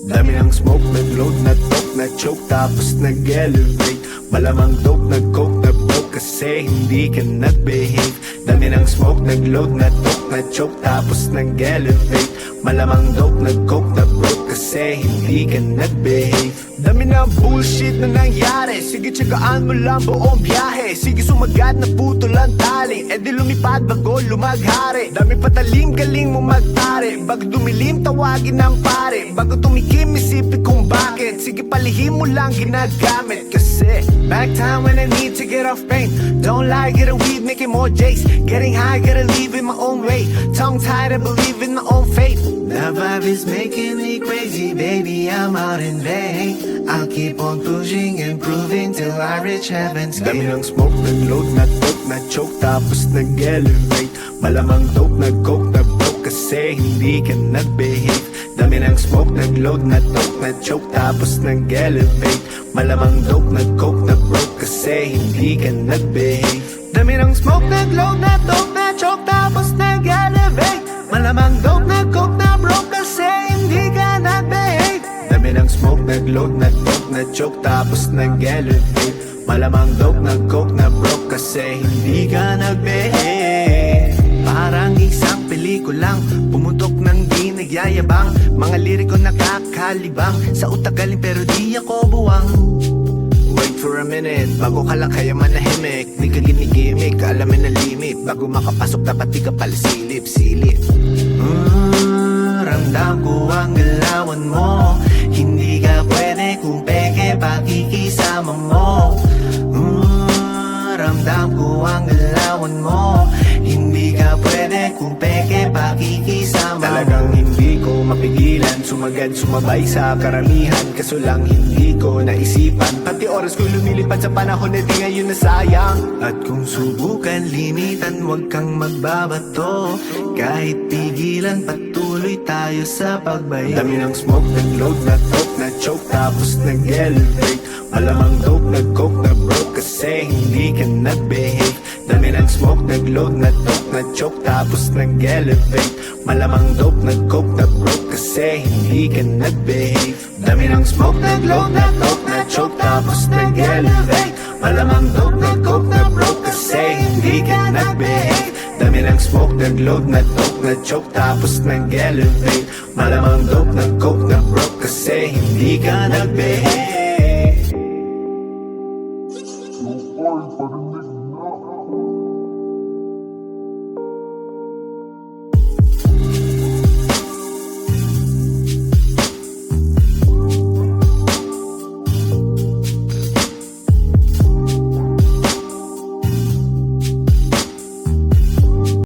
Dami ng smoke, nag-load, na-talk, na-choke, tapos nag-elevate. Malamang dope, nag-coke, na-broke kasi hindi ka nag-behave. Dami ng smoke, nag-load, na-talk, na-choke, tapos nag-elevate. Malamang dope, nag-coke, na-broke kasi hindi ka nag-behave. Dami ng bullshit na nangyari, sige tsagaan mo lang buong biyahe. Sige sumagat na puto lang tali, di lumipad bago lumaghari. Dami pataling galing mo magtari, bago dumilim tawagin ng pare. Bago tumikim isipin kung bakit, sige palihim mo lang ginagamit. Kasi back time when I need to get off pain. Don't lie, get a weed, making more jakes. Getting high, gotta leave in my own way. Tongue tied, I believe in my own fate. The vibe is making me crazy, baby, I'm out in vain. I'll keep on pushing and proving till I reach heaven's gate. Dami ng smoke, nag-load, na-talk, na-choke, tapos nag-elevate. Malamang dope, nag-coke, na-broke kasi hindi ka nag-behave. Dami ng smoke, nag-load, na-talk, na-choke, tapos nag-elevate. Malamang dope, nag-coke, na-broke kasi hindi ka nag-behave. Dami ng smoke, nag-load, na-talk, na-choke, tapos nag-elevate. Malamang dope, nag-coke, na-broke kasi hindi ka nag-behave. Dami ng smoke, nag-load, na-talk, na-choke, tapos nag-elevate. Malamang dope, nag-coke, na-broke kasi hindi ka nag-behave. Parang isang pelikulang pumutok ng di nagyayabang. Mga liriko nakakalibang, sa utak galing pero di ako buwang. Wait for a minute, bago ka lang kaya manahimik. Di ka ginigimik, alamin na limit. Bago makapasok dapat di ka pala silip-silip. Ramdam ko ang galawan mo, hindi ka pwede kung peke pakikisama mo. Ramdam ko ang galawan mo, hindi ka pwede kung peke pakikisama. Talagang hindi ko mapigilan, sumagad sumabay sa karamihan. Kaso lang hindi ko naisipan, pati oras ko lumilipad sa panahon na di ngayon nasayang. At kung subukan limitan, wag kang magbabato. Kahit pigilan, patuloy tayo sa pagbayo. Dami ng smoke, nag-load, na-talk, na-choke, tapos nag-elevate. Malamang dope, nag-coke, na-broke kasi hindi ka nag-behave. Dami ng smoke, nag-load, na-talk, na-choke, tapos nag-elevate. Malamang dope, nag-coke, na-broke kasi hindi ka nag-behave. Dami ng smoke, nag-load, na-talk, na-choke, tapos nag-elevate. Malamang dope, nag-coke, na-broke kasi hindi ka nag-behave. Dami ng smoke, nag-load, na-talk, na-choke, tapos nag-elevate. Malamang dope, nag-coke, na-broke kasi hindi ka nag-behave. Yung parinig na